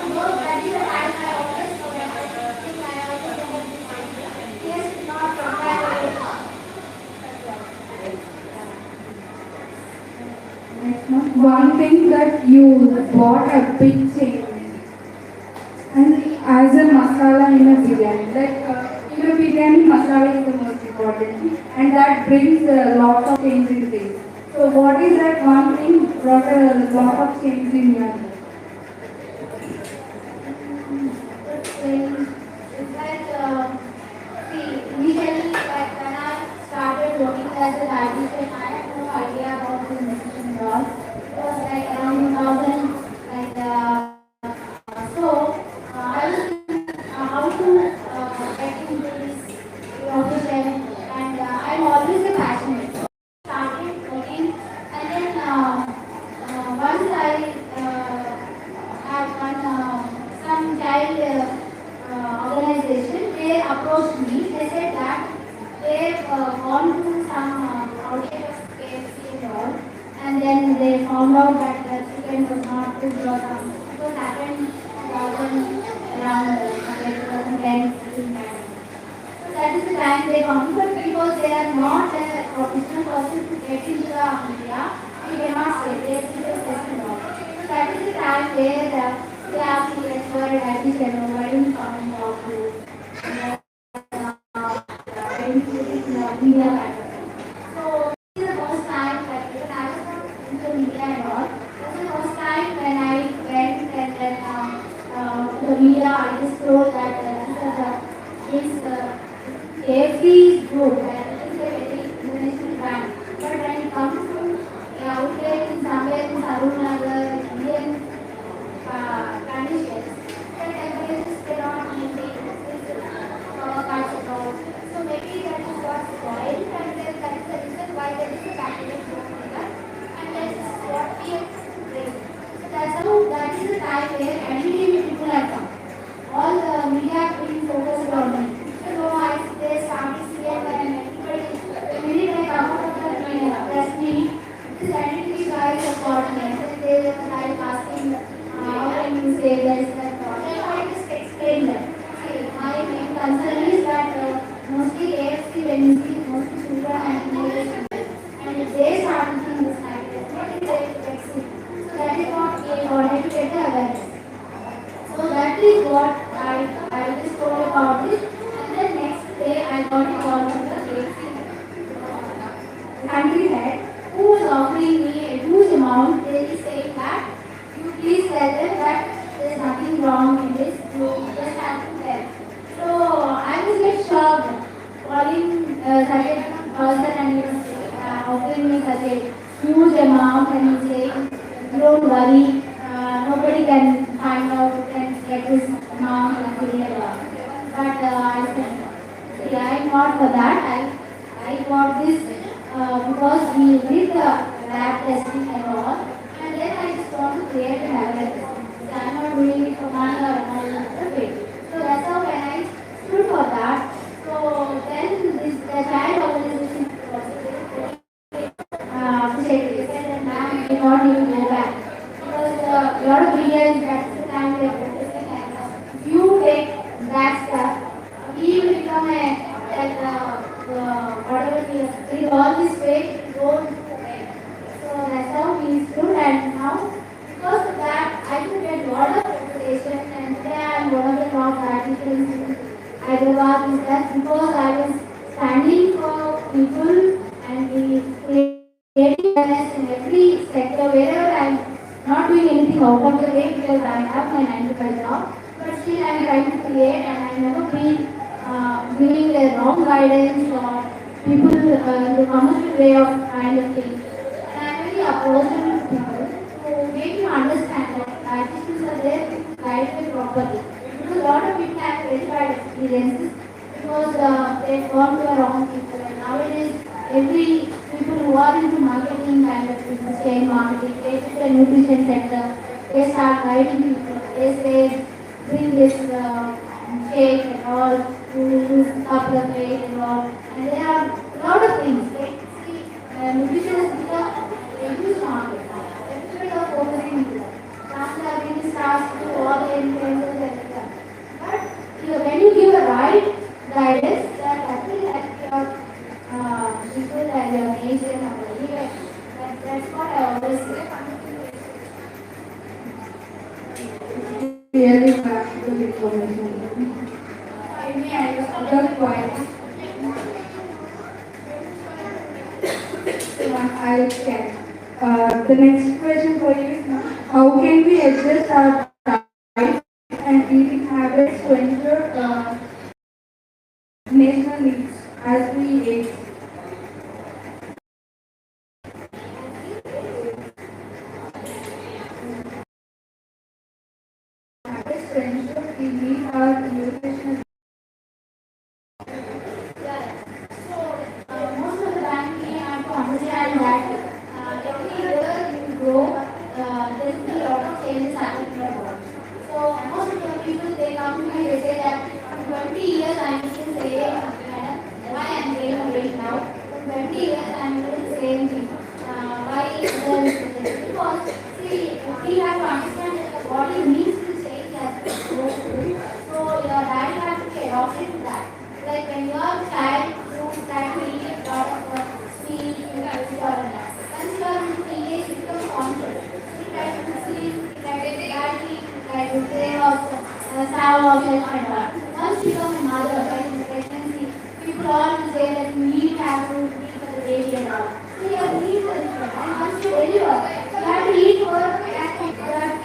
no, that is the time I always forget. I think I always forget this time. Yes, not compare with Next one, one thing that you bought a big change and as a masala in a biryani, like in a biryani, masala is the most important and that brings a lot of change in taste. So what is that one thing brought a lot of change in your life? it's like, see, initially, like when I started working as a dietitian, I had no idea about this nutrition and all. It was like around 2000, like, I was how to get into this profession, and I'm always a passionate. Started working, and then once I had one some child organization, they approached me. They said that they've gone to some outlet of KFC and all, and then they found out that the chicken was not good or something. It was happened 2000 around 2010, 15 time. So that is the time they come, but because they are not a professional person to get into the media, we cannot say they see the test and all. So that is the time where they ask me, like, for a dietitian, why don't you come and talk to media pattern. So this is the first time, like even I was not into media and all. This is the first time when I went and then to the media, I just told that this KFC is good and it is a very international brand. But when it comes to outlet in somewhere in Sarunagar, Indian conditions, the temperatures cannot maintain this parts at all. So maybe that is what spoiled, and then that is the reason why there is a packaging for that, and that is what we have raised. So that's how that is the time where NDTV people have come. All the media have been focused on me. So no, they started CM and everybody, the minute I come out of the press meet, this NDTV guys have got me. And they were like asking, how can you say this and that? So I just explained them. See, my main concern is that mostly AFC, when you see mostly sugar and inhalation, and if they start eating this kind of what is they get sick. So that is what we wanted to get the awareness. So that is what I just told about it. And then next day I got a call from the basic country head who was offering me a huge amount. They were saying that you please tell them that there's nothing wrong in this. You just have to tell. So I was like shocked calling such a person and he was offering me such a huge amount and he's saying, don't worry, nobody can find out and get this amount and figure it out. But I said, see, I'm not for that. I got this because we did the lab testing and all, and then I just want to create an awareness. So I'm not doing it for money or another way. So that's how when I stood for that. So then the child organization said that ma'am, we not even go back because a lot of videos that's the time we are practicing and if you take that stuff, we will become a like whatever we did all this way, don't make. So that's how we stood and now because of that I could get a lot of reputation and today I am one of the top articles in Hyderabad is that because I was standing for people and creating awareness in every sector wherever I am not doing anything out of the way because I have my 9 to 5 job but still I am trying to create and I have never been giving the wrong guidance or people the commercial way of kind of thing. And I am very approachable to people to make you understand that artists are there to guide you properly. Because a lot of people have very bad experiences because they've gone to the wrong people. And nowadays, every people who are into marketing kind of business, chain marketing, they to the nutrition sector, they start guiding people. They say, bring this cake and all, to lose couple of weight and all. And there are a lot of things. Like, see, nutrition has become a huge market. Everybody are focusing on that. Some are giving stars to all the influencers and stuff. But when you give a right guidance, that actually helps your people and your nation or even that's what I always say. Really practical information. Maybe I have other points. I'll check. The next question for you is how can we adjust our diet and eating habits to ensure national needs as we age? Habits to ensure we meet our nutritional. Most of the time we have to understand that every year you grow, there will be a lot of changes happening in your body. So most of the people they come to me, they say that for 20 years I am eating the same, madam, why I am gaining weight now? For 20 years I am doing the same thing. Why is there? Because see, we have to understand that the body needs to change as it goes through. So your diet has to be adapted to that. Like when you are a child, you try to eat a lot of sweet, fruits, or that. Once you are in teenage, you become conscious. You try to sleep, you try to badly, you try to play also, starve yourself and all. Once you become a mother, like in pregnancy, people all will say that you need to have food to eat for the baby and all. So your needs are different. And once you deliver, you have to eat for you have to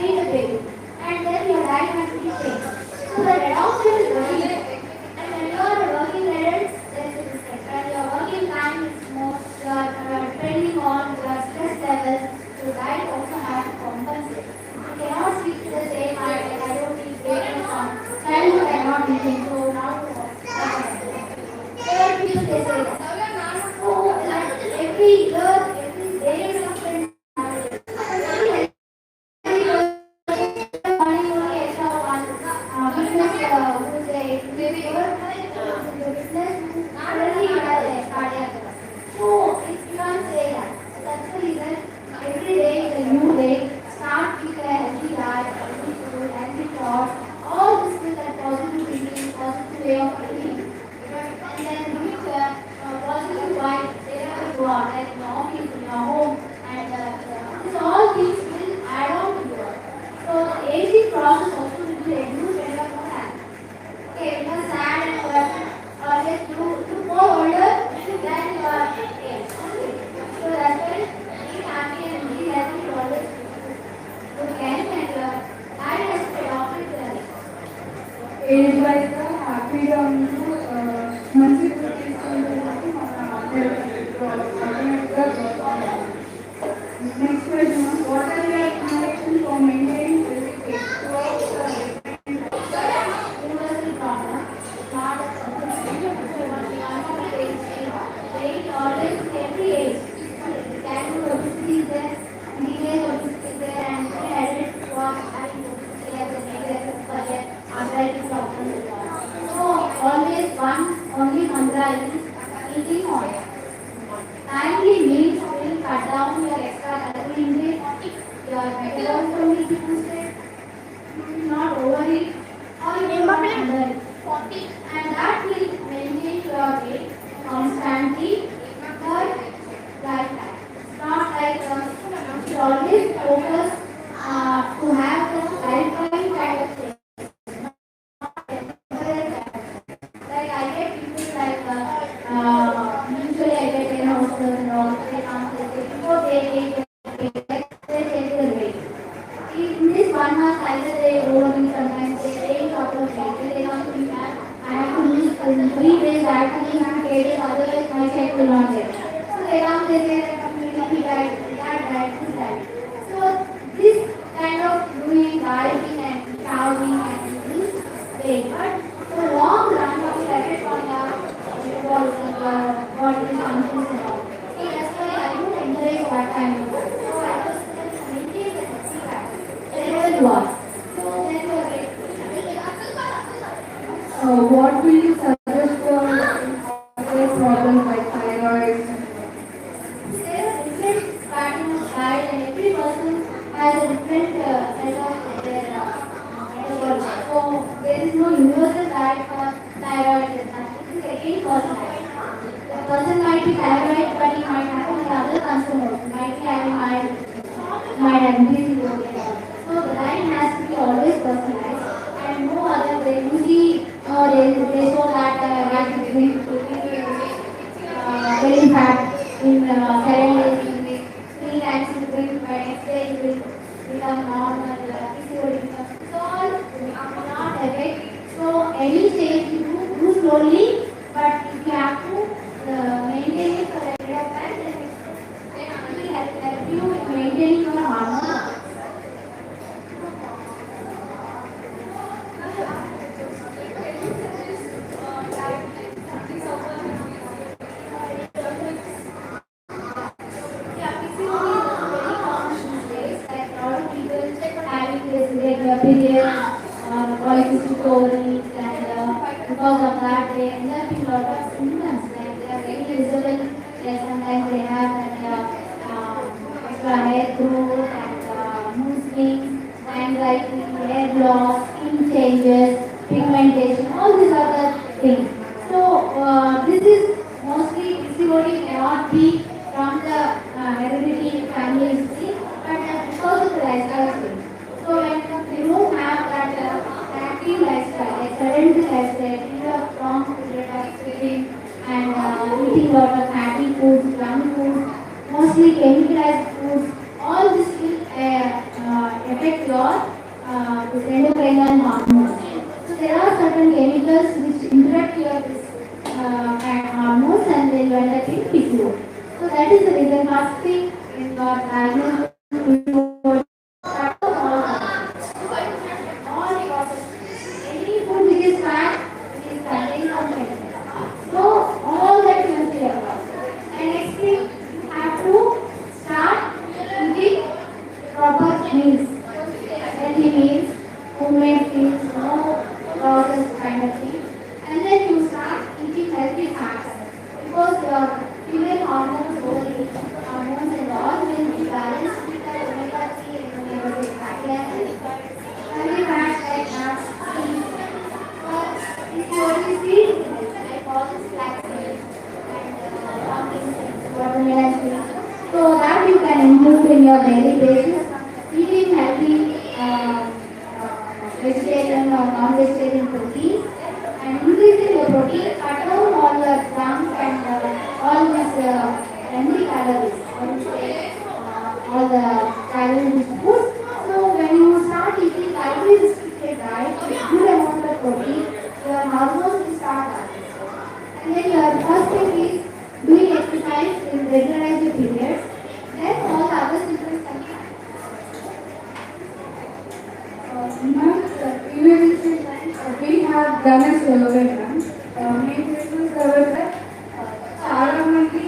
feed the baby. And then your diet has to be changed. So the adoption is very important. And when you are working adults, there's a difference. When your working time is more, you are depending on your stress levels, so diet also has to compensate. You cannot stick to the same diet, like I don't eat bacon from childhood, I'm not eating, so now there are people they say that. So like every year, every day is different. Start with a healthy diet, healthy food, healthy thoughts. All this with that positive thinking age వైజ్గా హ్యాపీగా ఉంటూ మంచి food తీసుకుంటూ ఆటోమేటిక్గా next question what are your recommendation for maintaining healthy universal problem, not weight always every age. Childhood obesity is there, teenage obesity is there, and adult was having obesity as a major career, arthritis problems. So always one only mantra is eating more. Timely meals will cut down your extra calorie intake, your metabolism will be boosted, you will not overeat or you will not undereat. And that will maintain your weight constantly for lifetime. It's not like you should always focus to have the lifetime kind of thing. Like I get people like usually I get in hostels and all, they come to say before they take they take the weight. In this 1 month either they overeat, sometimes they gain out of weight. They don't think that I have to lose in 3 days, I have to lose 2 kg, otherwise my check will not get. So they come, they say that I'm doing this diet, this diet. So this kind of doing dieting and starving and lose weight. But for long run, it will affect on your metabolism, your body functions and all. So that's why I don't encourage that kind of food. So I was maintain the healthy diet. Wherever you are. So then you are great. what will you suggest for other problems like thyroid? There are different patterns of diet and every person has a different set of their metabolism. So there is no universal diet for thyroid. It is again personalized. The person might be thyroid but he might have any other concern also. Might be having diabetes. So the diet has to be always personalized and no other way. Usually they show that have to drink very fat in 7 days you drink 3 times you drink by next day you will become normal PCOD becomes so all not affect. So any change you do slowly but if you have to maintain it for a period of time then it will help you in maintaining your hormones. Periods, polycystic ovaries, and because of that they end up in a lot of symptoms like they are very visible. Like sometimes they have that extra hair growth and mood swings, anxiety, hair loss, skin changes, pigmentation. All these are the things. So this is mostly PCOD cannot be from the hereditary family history, but because of the lifestyle thing. So when you don't have that active lifestyle, like sedentary lifestyle, you have strong period of sitting and eating a lot of fatty foods, junk foods, mostly chemicalized foods, all this will affect your this endocrine hormones. So there are certain chemicals which interact your hormones and they will end up in PCOD. So that is the reason first thing in your diagnosis any food which is fat, which is contains some chemicals. So all that you must be aware of. And next thing, you have to start eating proper meals. Healthy meals, homemade meals, no processed kind of things. And then you start eating healthy fats. Because your female hormones, hormones and all will be balanced with the omega-3 and omega-6 fatty acids. Healthy fats like nuts, seeds. If you only seeds, like all the flax seeds and pumpkin seeds, watermelon seeds. So that you can include in your daily basis. Eating healthy vegetarian or non-vegetarian proteins and increasing the protein, cut down all your junk and all these empty calories. All the calorie rich foods. So when you start eating calorie restricted diet with good amount of body, your hormones will start happening. And then your first step is doing exercise in regularized periods. Then all the other symptoms can happen. Ma'am, you mentioned that we have done a survey, ma'am. మేము చేసిన సర్వేలో చాలా మంది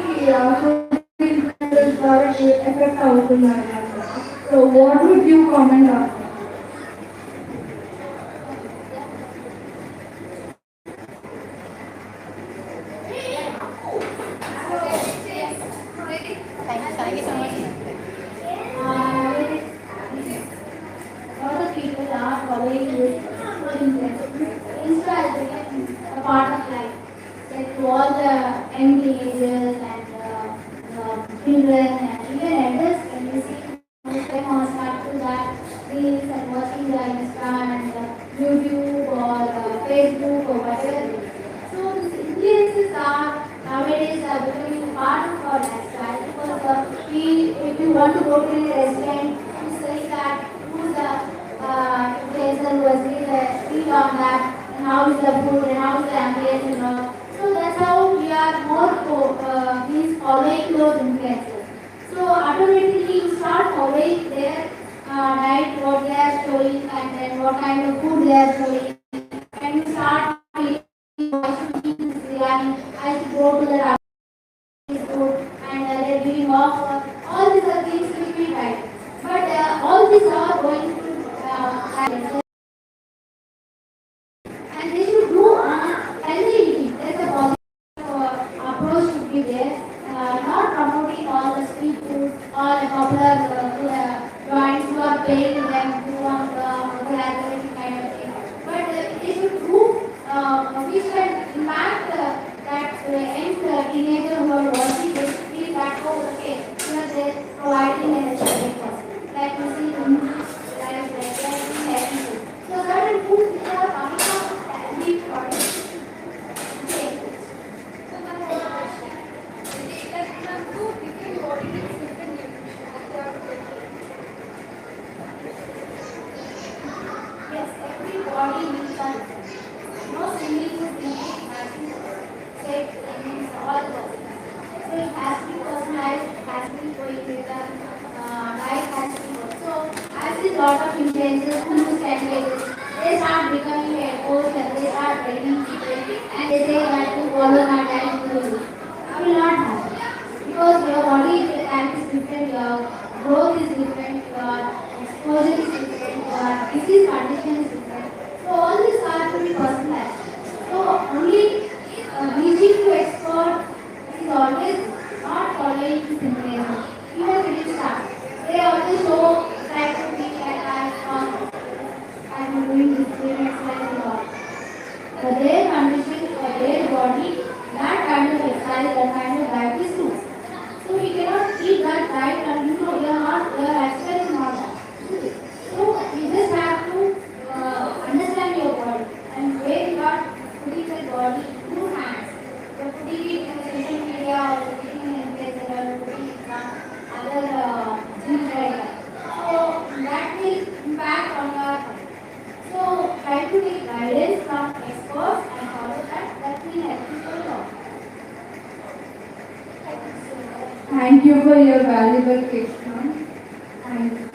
food influencers ద్వారా effect అవుతున్నారు. So what would you comment on? Thank you so much. A lot of people are following this Insta has become a part of life. Like to all the young teenagers and children and even elders, when you see them on start to that reels and watching the Insta and YouTube or Facebook or whatever. So these influences are nowadays are becoming part of our lifestyle because if you want to go to a restaurant, you say that who's the influencer who has been on that and how is the food and how is the ambience and all. So that's how we are more following those influencers. So automatically you start following their diet, what they are showing and then what kind of food they are showing. And you start feeling, I should eat this biryani, I should go to the food and they're giving offer. All these are things which we try. But all these are going to and they should do healthy eating. There's a positive approach should be there. Not promoting all the street food, all the popular joints who are paying them to want collaborative kind of thing. But they should do which can impact that young teenager who are watching this feel that oh okay, they're providing an breakfast. Like you see like healthy food. So certain foods which are coming from healthy products. Okay. Yes, every body needs that. No single food needs matching shape needs all those. So it has to be personalized, it has to be going with the diet has to be good. So I see a lot of influencers who use 10 pages. They start becoming a coach and they start training people and they say that to follow my diet you will lose. I will not have it. Because your body type is different, your growth is different, your exposure is different, your disease condition is different. So all these are to be personalized. So only reaching to expert is always not following this information. Even when you start, they always show try to be like I'm doing this same exercise and all. For their condition, for their body, that kind of exercise, that kind of diet is too. So we cannot eat that diet and you know your lifestyle is not that. So you just have to understand your body and where you are putting the body through hands. You're putting it in social media or putting it in place or putting it in some other things like that. So that will impact on your body. So try to take guidance from experts and follow that. That will help you a lot. Thank you for your valuable tips, ma'am. Thank you.